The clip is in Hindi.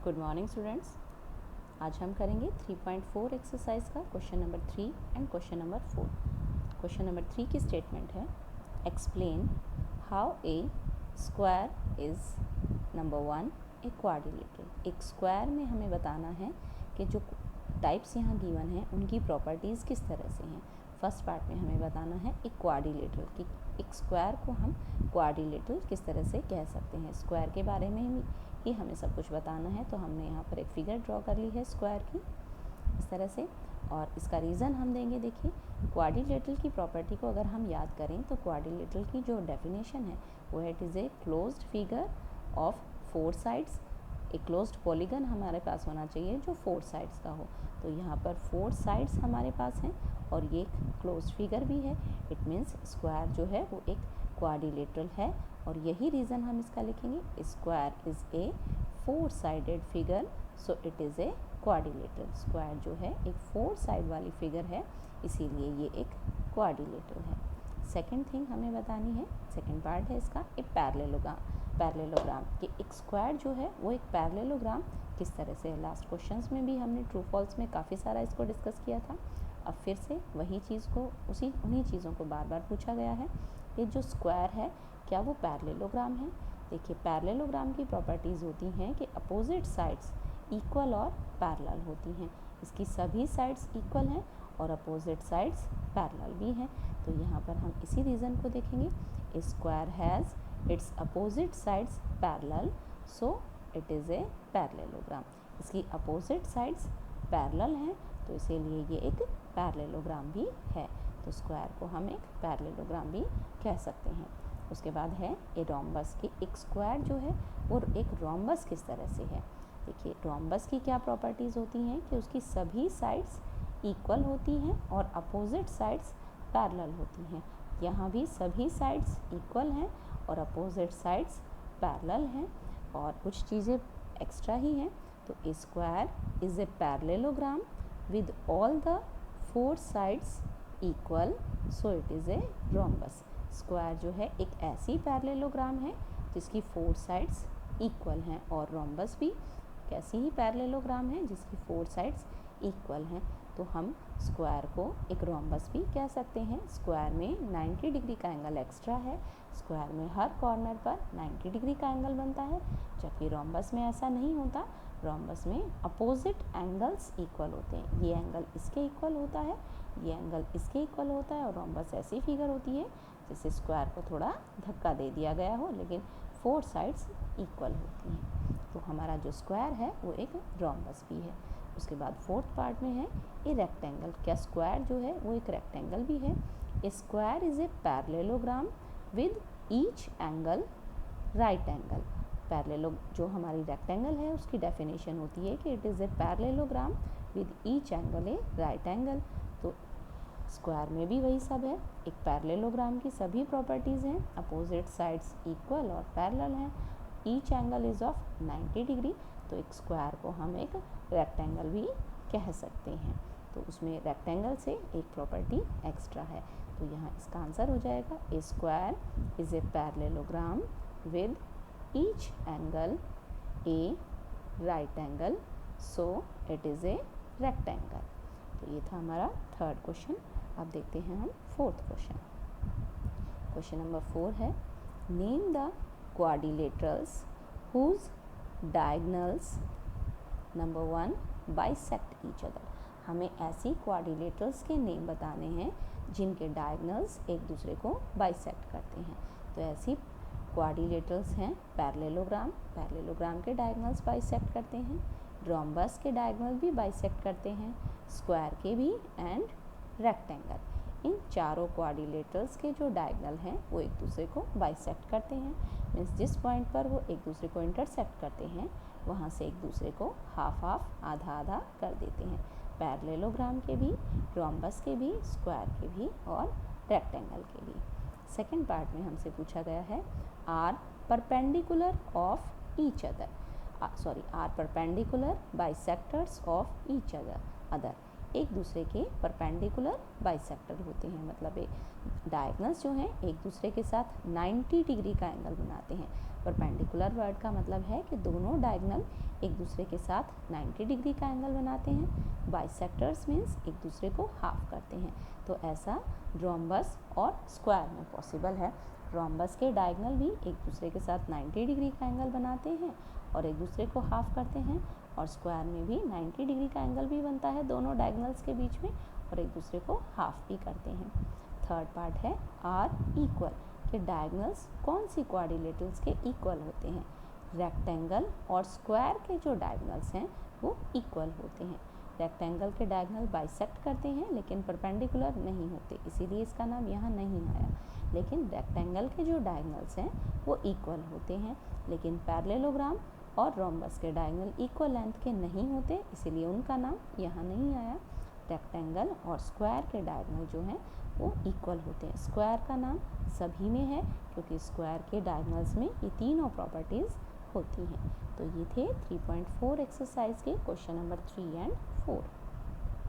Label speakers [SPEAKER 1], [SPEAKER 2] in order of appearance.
[SPEAKER 1] Good morning students. आज हम करेंगे 3.4 एक्सरसाइज का question number 3 and question number 4। Question number 3 की स्टेटमेंट है, explain how a square is number 1 a quadrilateral. एक स्क्वायर में हमें बताना है कि जो टाइप्स यहाँ गिवन हैं उनकी प्रॉपर्टीज़ किस तरह से हैं। फर्स्ट पार्ट में हमें बताना है एक क्वाड्रिलेटरल कि एक स्क्वायर को हम क्वाड्रिलेटरल किस तरह से कह सकते हैं। स्क्वायर के बारे में ही हमें सब कुछ बताना है, तो हमने यहाँ पर एक फिगर ड्रॉ कर ली है स्क्वायर की इस तरह से, और इसका रीज़न हम देंगे। देखिए, क्वाड्रिलेटरल की प्रॉपर्टी को अगर हम याद करें तो क्वाड्रिलेटरल की जो डेफिनेशन है वो है, it is a closed figure of 4 sides. एक क्लोज्ड पॉलीगन हमारे पास होना चाहिए जो 4 साइड्स का हो। तो यहाँ पर 4 साइड्स हमारे पास हैं और ये क्लोज्ड फिगर भी है। इट मीन्स स्क्वायर जो है वो एक क्वाड्रिलेटरल है, और यही रीज़न हम इसका लिखेंगे, square is A 4 sided figure, so it is a quadrilateral. Square जो है एक 4 साइड वाली फिगर है, इसीलिए ये एक क्वाड्रिलेटरल है। सेकेंड थिंग हमें बतानी है, सेकेंड पार्ट है इसका, एक पैरेललोग्राम कि एक स्क्वायर जो है वो एक पैरेललोग्राम किस तरह से है। लास्ट क्वेश्चंस में भी हमने ट्रू फॉल्स में काफ़ी सारा इसको डिस्कस किया था। अब फिर से वही चीज़ को उन्हीं चीज़ों को बार बार पूछा गया है। ये जो स्क्वायर है क्या वो पैरेललोग्राम है? देखिए, पैरेललोग्राम की प्रॉपर्टीज़ होती हैं कि अपोजिट साइड्स इक्वल और पैरेलल होती हैं। इसकी सभी साइड्स इक्वल हैं और अपोजिट साइड्स पैरेलल भी हैं। तो यहाँ पर हम इसी रीज़न को देखेंगे, square has its opposite sides parallel, so it is a parallelogram. इसकी अपोजिट साइड्स पैरेलल हैं तो इसीलिए ये एक पैरेललोग्राम भी है। तो स्क्वायर को हम एक पैरेललोग्राम भी कह सकते हैं। उसके बाद है ए रोम्बस कि एक स्क्वायर जो है वो एक रोम्बस किस तरह से है। देखिए, रोम्बस की क्या प्रॉपर्टीज़ होती हैं कि उसकी सभी साइड्स इक्वल होती हैं और अपोजिट साइड्स पैरेलल होती हैं। यहाँ भी सभी साइड्स इक्वल हैं और अपोजिट साइड्स पैरेलल हैं, और कुछ चीज़ें एक्स्ट्रा ही हैं। तो square is a parallelogram with all the 4 sides equal, so it is a rhombus. Square जो है एक ऐसी पैरेललोग्राम है जिसकी 4 साइड्स इक्वल हैं, और रोम्बस भी कैसी ही पैरेललोग्राम है जिसकी 4 साइड्स इक्वल हैं। तो हम स्क्वायर को एक रोम्बस भी कह सकते हैं। स्क्वायर में 90 डिग्री का एंगल एक्स्ट्रा है। स्क्वायर में हर कॉर्नर पर 90 डिग्री का एंगल बनता है, जबकि रोम्बस में ऐसा नहीं होता। रोम्बस में अपोजिट एंगल्स इक्वल होते हैं। ये एंगल इसके इक्वल होता है, ये एंगल इसके इक्वल होता है, और रोम्बस ऐसी फिगर होती है जैसे स्क्वायर को थोड़ा धक्का दे दिया गया हो लेकिन 4 साइड्स इक्वल होती हैं। तो हमारा जो स्क्वायर है वो एक रोम्बस भी है। उसके बाद फोर्थ पार्ट में है ए रेक्टेंगल। क्या स्क्वायर जो है वो एक रेक्टेंगल भी है? A square is a parallelogram with each angle right angle. पैरेललो जो हमारी रेक्टेंगल है उसकी डेफिनेशन होती है कि it is a parallelogram with each angle a right angle. तो स्क्वायर में भी वही सब है। एक पैरेललोग्राम की सभी प्रॉपर्टीज़ हैं, अपोजिट साइड्स इक्वल और पैरेलल हैं, each angle is of 90 degree. तो एक स्क्वायर को हम एक रेक्टेंगल भी कह सकते हैं। तो उसमें रेक्टेंगल से एक प्रॉपर्टी एक्स्ट्रा है। तो यहाँ इसका आंसर हो जाएगा, a square is a parallelogram with each angle a right angle, so it is a rectangle. तो ये था हमारा थर्ड क्वेश्चन। अब देखते हैं हम फोर्थ क्वेश्चन। क्वेश्चन नंबर 4 है, name the quadrilaterals whose diagonals number 1 bisect each other. हमें ऐसी क्वाड्रिलेटरल्स के नेम बताने हैं जिनके डायगोनल्स एक दूसरे को बाइसेक्ट करते हैं। तो ऐसी क्वाड्रिलेटरल्स हैं पैरेललोग्राम, पैरेललोग्राम के डायगोनल्स बाइसेक्ट करते हैं, रोम्बस के डायगोनल भी बाइसेक्ट करते हैं, स्क्वायर के भी, एंड रेक्टेंगल। इन चारों क्वाड्रिलेटरल्स के जो डायगोनल हैं वो एक दूसरे को बाइसेक्ट करते हैं। मीन्स जिस पॉइंट पर वो एक दूसरे को इंटरसेक्ट करते हैं वहाँ से एक दूसरे को हाफ हाफ, आधा आधा कर देते हैं। पैरेललोग्राम के भी, रोम्बस के भी, स्क्वायर के भी और रेक्टेंगल के भी। सेकेंड पार्ट में हमसे पूछा गया है, are perpendicular of each other, are perpendicular bisectors of each other. एक दूसरे के परपेंडिकुलर बाइसेक्टर होते हैं, मतलब एक डायगनल्स जो हैं एक दूसरे के साथ 90 डिग्री का एंगल बनाते हैं। परपेंडिकुलर वर्ड का मतलब है कि दोनों डायगनल एक दूसरे के साथ 90 डिग्री का एंगल बनाते हैं। बाइसेक्टर्स मीन्स एक दूसरे को हाफ करते हैं। तो ऐसा रोम्बस और स्क्वायर में पॉसिबल है। रोम्बस के डायगनल भी एक दूसरे के साथ 90 डिग्री का एंगल बनाते हैं और एक दूसरे को हाफ करते हैं, और स्क्वायर में भी 90 डिग्री का एंगल भी बनता है दोनों डायगनल्स के बीच में, और एक दूसरे को हाफ भी करते हैं। थर्ड पार्ट है आर इक्वल, कि डायगनल्स कौन सी क्वाड्रिलेटरल्स के इक्वल होते हैं। रेक्टेंगल और स्क्वायर के जो डायगनल्स हैं वो इक्वल होते हैं। रेक्टेंगल के डायगनल बाइसेक्ट करते हैं लेकिन परपेंडिकुलर नहीं होते, इसीलिए इसका नाम यहाँ नहीं आया। लेकिन रेक्टेंगल के जो डायगनल्स हैं वो इक्वल होते हैं, लेकिन पैरेललोग्राम और रोम्बस के डायगनल इक्वल लेंथ के नहीं होते, इसीलिए उनका नाम यहाँ नहीं आया। रेक्टेंगल और स्क्वायर के डायगनल जो हैं वो इक्वल होते हैं। स्क्वायर का नाम सभी में है क्योंकि स्क्वायर के डायगनल्स में ये तीनों प्रॉपर्टीज़ होती हैं। तो ये थे 3.4 एक्सरसाइज के क्वेश्चन नंबर 3 और 4।